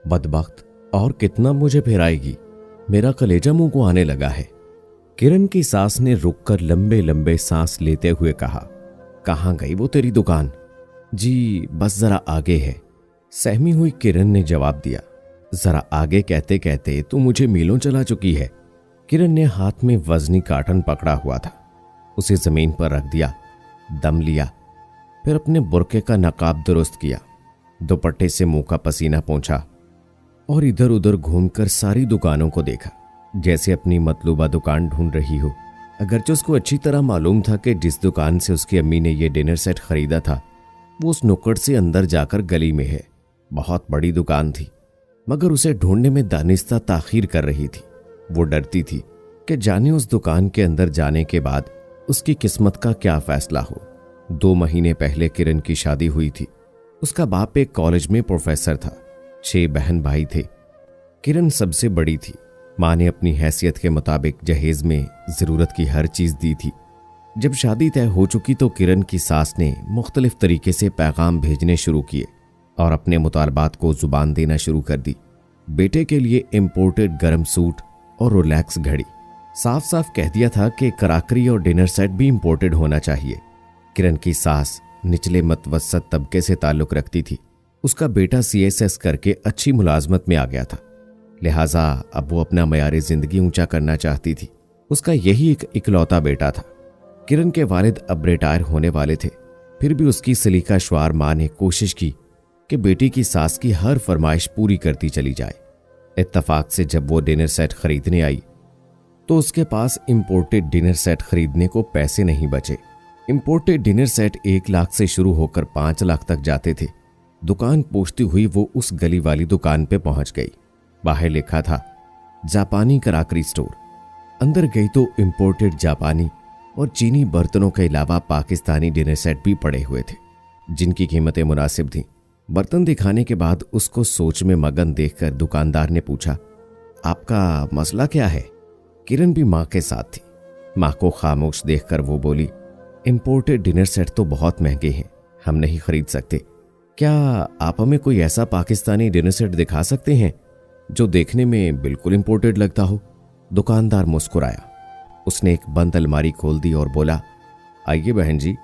बदबख्त, और कितना मुझे फिराएगी? मेरा कलेजा मुंह को आने लगा है। किरण की सास ने रुककर लंबे लंबे सांस लेते हुए कहा, कहाँ गई वो तेरी दुकान? जी बस जरा आगे है, सहमी हुई किरण ने जवाब दिया। जरा आगे कहते कहते तू मुझे मीलों चला चुकी है। किरण ने हाथ में वजनी कार्टन पकड़ा हुआ था, उसे जमीन पर रख दिया, दम लिया, फिर अपने बुर्के का नकाब दुरुस्त किया, दुपट्टे से मुंह का पसीना पोंछा और इधर उधर घूमकर सारी दुकानों को देखा, जैसे अपनी मतलूबा दुकान ढूंढ रही हो। अगरचे उसको अच्छी तरह मालूम था कि जिस दुकान से उसकी अम्मी ने यह डिनर सेट खरीदा था वो उस नुक्कड़ से अंदर जाकर गली में है। बहुत बड़ी दुकान थी, मगर उसे ढूंढने में दानिस्ता ताखीर कर रही थी। वो डरती थी कि जाने उस दुकान के अंदर जाने के बाद उसकी किस्मत का क्या फैसला हो। 2 महीने पहले किरण की शादी हुई थी। उसका बाप एक कॉलेज में प्रोफेसर था। 6 बहन भाई थे। किरण सबसे बड़ी थी। मां ने अपनी हैसियत के मुताबिक जहेज में जरूरत की हर चीज दी थी। जब शादी तय हो चुकी तो किरण की सास ने मुख्तलिफ तरीके से पैगाम भेजने शुरू किए और अपने मुतालबात को जुबान देना शुरू कर दी। बेटे के लिए इम्पोर्टेड गर्म सूट और रोलैक्स घड़ी। साफ साफ कह दिया था कि कराकरी और डिनर सेट भी इम्पोर्टेड होना चाहिए। किरण की सास निचले मतवसत तबके से ताल्लुक रखती थी। उसका बेटा CSS करके अच्छी मुलाजमत में आ गया था, लिहाजा अब वो अपना मयारे जिंदगी ऊंचा करना चाहती थी। उसका यही एक इकलौता बेटा था। किरण के वालिद अब रिटायर होने वाले थे, फिर भी उसकी सलीका शुआर मां ने कोशिश की कि बेटी की सास की हर फरमाइश पूरी करती चली जाए। इत्तफाक से जब वो डिनर सेट खरीदने आई तो उसके पास इंपोर्टेड डिनर सेट खरीदने को पैसे नहीं बचे। इंपोर्टेड डिनर सेट 1 लाख से शुरू होकर 5 लाख तक जाते थे। दुकान पूछती हुई वो उस गली वाली दुकान पे पहुंच गई। बाहर लिखा था जापानी कराकरी स्टोर। अंदर गई तो इंपोर्टेड जापानी और चीनी बर्तनों के अलावा पाकिस्तानी डिनर सेट भी पड़े हुए थे, जिनकी कीमतें मुनासिब थीं। बर्तन दिखाने के बाद उसको सोच में मगन देखकर दुकानदार ने पूछा, आपका मसला क्या है? किरण भी मां के साथ थी। मां को खामोश देखकर वो बोली, इंपोर्टेड डिनर सेट तो बहुत महंगे हैं, हम नहीं खरीद सकते। क्या आप हमें कोई ऐसा पाकिस्तानी डिनर सेट दिखा सकते हैं जो देखने में बिल्कुल इंपोर्टेड लगता हो? दुकानदार मुस्कुराया। उसने एक बंद अलमारी खोल दी और बोला, आइए बहन जी,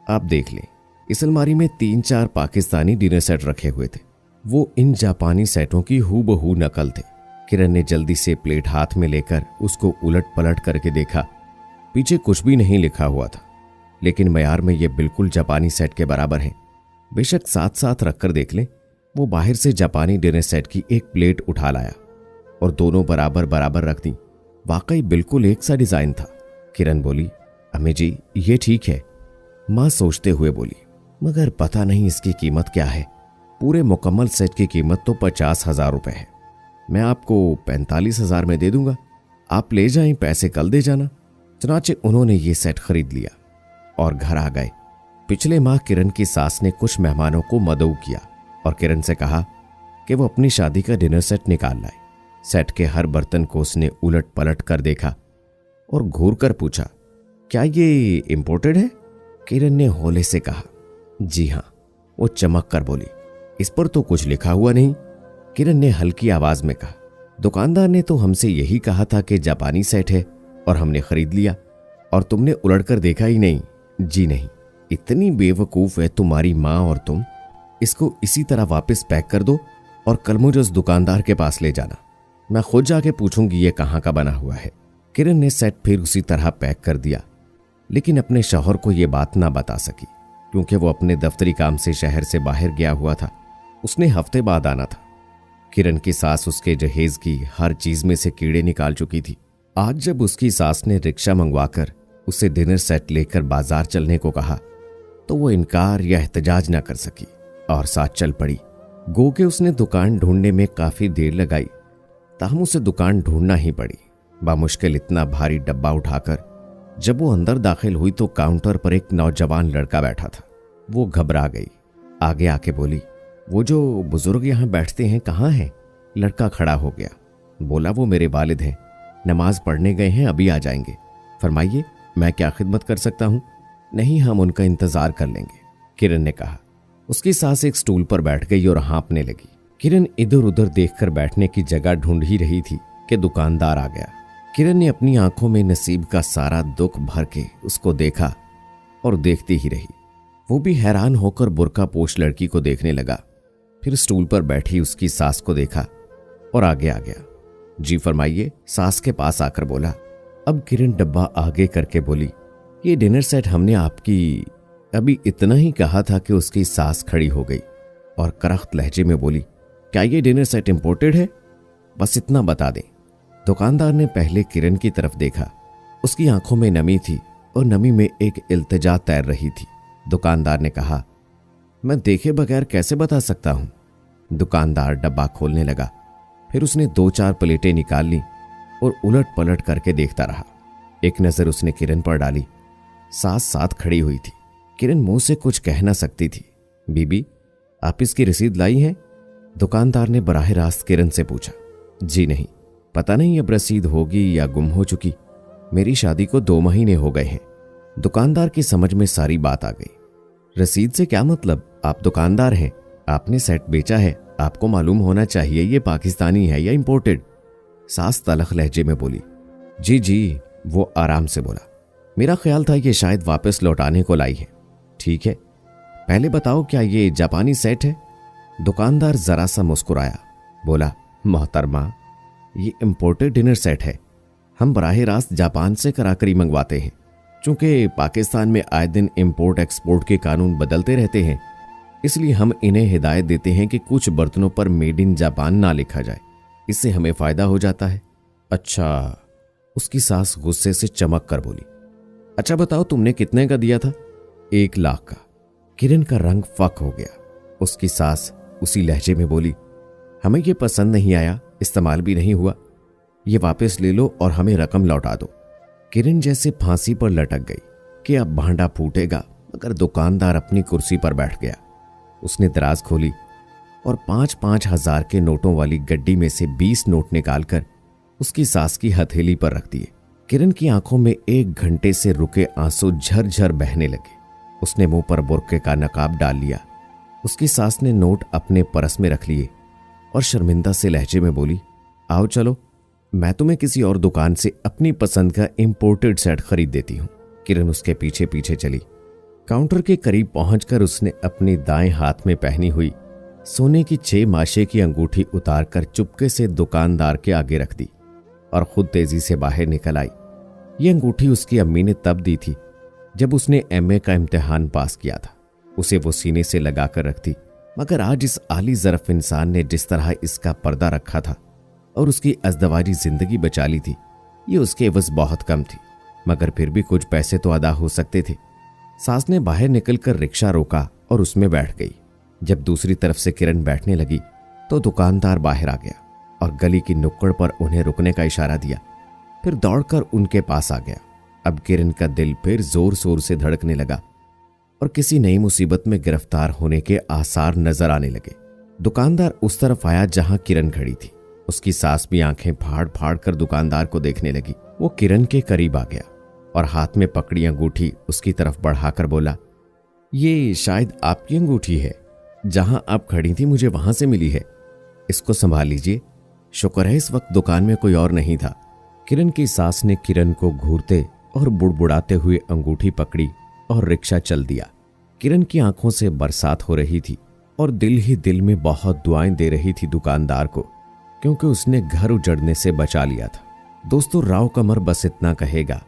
आप देख लें। इस अलमारी में 3-4 पाकिस्तानी डिनर सेट रखे हुए थे। वो इन जापानी सेटों की हूबहू नकल थे। किरण ने जल्दी से प्लेट हाथ में लेकर उसको उलट पलट करके देखा। पीछे कुछ भी नहीं लिखा हुआ था, लेकिन मयार में ये बिल्कुल जापानी सेट के बराबर है। बेशक साथ साथ रखकर देख लें। वो बाहर से जापानी डिनर सेट की एक प्लेट उठा लाया और दोनों बराबर बराबर रख दी। वाकई बिल्कुल एक सा डिजाइन था। किरण बोली, अम्मी जी ये ठीक है। मां सोचते हुए बोली, मगर पता नहीं इसकी कीमत क्या है। पूरे मुकम्मल सेट की कीमत तो 50,000 रुपए है। मैं आपको 45,000 में दे दूंगा, आप ले जाएं, पैसे कल दे जाना। चनाचे उन्होंने ये सेट खरीद लिया और घर आ गए। पिछले माह किरण की सास ने कुछ मेहमानों को मदऊ किया और किरण से कहा कि वो अपनी शादी का डिनर सेट निकाल लाए। सेट के हर बर्तन को उसने उलट पलट कर देखा और घूर कर पूछा, क्या ये इंपोर्टेड है? किरण ने होले से कहा, जी हाँ। वो चमक कर बोली, इस पर तो कुछ लिखा हुआ नहीं। किरण ने हल्की आवाज में कहा, दुकानदार ने तो हमसे यही कहा था कि जापानी सेट है और हमने खरीद लिया, और तुमने उलट कर देखा ही नहीं? जी नहीं। इतनी बेवकूफ है तुम्हारी माँ और तुम। इसको इसी तरह वापस पैक कर दो और कल मुझे उस दुकानदार के पास ले जाना। मैं खुद जाके पूछूंगी ये कहाँ का बना हुआ है। किरण ने सेट फिर उसी तरह पैक कर दिया, लेकिन अपने शौहर को यह बात ना बता सकी, क्योंकि वो अपने दफ्तरी काम से शहर से बाहर गया हुआ था। उसने हफ्ते बाद आना था। किरण की सास उसके जहेज की हर चीज में से कीड़े निकाल चुकी थी। आज जब उसकी सास ने रिक्शा मंगवाकर उसे डिनर सेट लेकर बाजार चलने को कहा तो वो इनकार या एहतजाज ना कर सकी और साथ चल पड़ी। गो के उसने दुकान ढूंढने में काफी देर लगाई, ताहम उसे दुकान ढूंढना ही पड़ी। बामुश्किल इतना भारी डब्बा उठाकर जब वो अंदर दाखिल हुई तो काउंटर पर एक नौजवान लड़का बैठा था। वो घबरा गई, आगे आके बोली, वो जो बुजुर्ग यहाँ बैठते हैं कहाँ हैं? लड़का खड़ा हो गया, बोला, वो मेरे वालिद हैं, नमाज पढ़ने गए हैं, अभी आ जाएंगे। फरमाइए, मैं क्या खिदमत कर सकता हूँ? नहीं, हम उनका इंतजार कर लेंगे, किरण ने कहा। उसकी सास एक स्टूल पर बैठ गई और हाँफने लगी। किरण इधर उधर देखकर बैठने की जगह ढूंढ ही रही थी कि दुकानदार आ गया। किरण ने अपनी आंखों में नसीब का सारा दुख भर के उसको देखा और देखती ही रही। वो भी हैरान होकर बुर्का पोश लड़की को देखने लगा। फिर स्टूल पर बैठी उसकी सास को देखा और आगे आ गया। जी फरमाइए, सास के पास आकर बोला। अब किरण डब्बा आगे करके बोली, ये डिनर सेट हमने आपकी। अभी इतना ही कहा था कि उसकी सास खड़ी हो गई और करख्त लहजे में बोली, क्या ये डिनर सेट इंपोर्टेड है? बस इतना बता दें। दुकानदार ने पहले किरण की तरफ देखा। उसकी आंखों में नमी थी और नमी में एक इल्तिजा तैर रही थी। दुकानदार ने कहा, मैं देखे बगैर कैसे बता सकता हूं। दुकानदार डब्बा खोलने लगा। फिर उसने 2-4 प्लेटें निकाल ली और उलट पलट करके देखता रहा। एक नजर उसने किरण पर डाली। सास साथ खड़ी हुई थी। किरण मुंह से कुछ कह ना सकती थी। बीबी, आप इसकी रसीद लाई हैं? दुकानदार ने बराह रास्त किरण से पूछा। जी नहीं, पता नहीं अब रसीद होगी या गुम हो चुकी। मेरी शादी को 2 महीने हो गए हैं। दुकानदार की समझ में सारी बात आ गई। रसीद से क्या मतलब? आप दुकानदार हैं, आपने सेट बेचा है, आपको मालूम होना चाहिए ये पाकिस्तानी है या इंपोर्टेड। सास तलख लहजे में बोली। जी जी, वो आराम से बोला। मेरा ख्याल था ये शायद वापस लौटाने को लाई है। ठीक है, पहले बताओ क्या ये जापानी सेट है? दुकानदार जरा सा मुस्कुराया, बोला, मोहतरमा, ये इंपोर्टेड डिनर सेट है। हम बराह रास्त जापान से कराकरी मंगवाते हैं। चूंकि पाकिस्तान में आए दिन इंपोर्ट एक्सपोर्ट के कानून बदलते रहते हैं, इसलिए हम इन्हें हिदायत देते हैं कि कुछ बर्तनों पर मेड इन जापान ना लिखा जाए। इससे हमें फायदा हो जाता है। अच्छा, उसकी सास गुस्से से चमक कर बोली। अच्छा बताओ, तुमने कितने का दिया था? 1 लाख का। किरण का रंग फक हो गया। उसकी सास उसी लहजे में बोली, हमें यह पसंद नहीं आया, इस्तेमाल भी नहीं हुआ। ये वापस ले लो और हमें रकम लौटा दो। किरण जैसे फांसी पर लटक गई कि अब भांडा फूटेगा, मगर दुकानदार अपनी कुर्सी पर बैठ गया। उसने दराज खोली और 5-5 हजार के नोटों वाली गड्डी में से 20 नोट निकालकर उसकी सास की हथेली पर रख दिए। किरण की आंखों में 1 घंटे से रुके आंसू झरझर बहने लगे। उसने मुंह पर बुर्के का नकाब डाल लिया। उसकी सास ने नोट अपने परस में रख लिए और शर्मिंदा से लहजे में बोली, आओ चलो, मैं तुम्हें किसी और दुकान से अपनी पसंद का इंपोर्टेड सेट खरीद देती हूं। किरण उसके पीछे पीछे चली। काउंटर के करीब पहुंचकर उसने अपनी दाएं हाथ में पहनी हुई सोने की 6 माशे की अंगूठी उतारकर चुपके से दुकानदार के आगे रख दी और खुद तेजी से बाहर निकल आई। ये अंगूठी उसकी अम्मी ने तब दी थी जब उसने MA का इम्तिहान पास किया था। उसे वो सीने से लगाकर रखती, मगर आज इस आली ज़रफ़ इंसान ने जिस तरह इसका पर्दा रखा था और उसकी अज़दवाजी जिंदगी बचा ली थी, ये उसके एवज़ बहुत कम थी, मगर फिर भी कुछ पैसे तो अदा हो सकते थे। सास ने बाहर निकलकर रिक्शा रोका और उसमें बैठ गई। जब दूसरी तरफ से किरण बैठने लगी तो दुकानदार बाहर आ गया और गली की नुक्कड़ पर उन्हें रुकने का इशारा दिया। फिर दौड़कर उनके पास आ गया। अब किरण का दिल फिर जोर शोर से धड़कने लगा और किसी नई मुसीबत में गिरफ्तार होने के आसार नजर आने लगे। दुकानदार उस तरफ आया जहां किरण खड़ी थी। उसकी सास भी आंखें फाड़ फाड़ कर दुकानदार को देखने लगी। वो किरण के करीब आ गया और हाथ में पकड़ी अंगूठी उसकी तरफ बढ़ाकर बोला, ये शायद आपकी अंगूठी है, जहां आप खड़ी थी मुझे वहां से मिली है। इसको संभाल लीजिए। शुक्र है इस वक्त दुकान में कोई और नहीं था। किरण की सास ने किरण को घूरते और बुड़बुड़ाते हुए अंगूठी पकड़ी और रिक्शा चल दिया। किरण की आंखों से बरसात हो रही थी और दिल ही दिल में बहुत दुआएं दे रही थी दुकानदार को, क्योंकि उसने घर उजड़ने से बचा लिया था। दोस्तों, राव कमर बस इतना कहेगा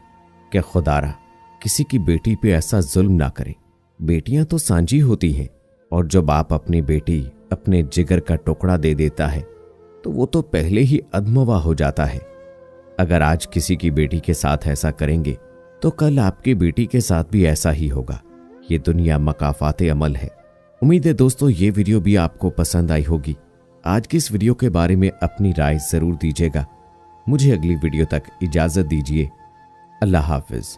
कि खुदारा किसी की बेटी पे ऐसा जुल्म ना करे। बेटियां तो सांझी होती हैं और जो बाप अपनी बेटी अपने जिगर का टुकड़ा दे देता है तो वो तो पहले ही अधमवा हो जाता है। अगर आज किसी की बेटी के साथ ऐसा करेंगे तो कल आपकी बेटी के साथ भी ऐसा ही होगा। ये दुनिया मकाफाते अमल है। उम्मीद है दोस्तों ये वीडियो भी आपको पसंद आई होगी। आज की इस वीडियो के बारे में अपनी राय जरूर दीजिएगा। मुझे अगली वीडियो तक इजाजत दीजिए। अल्लाह हाफिज।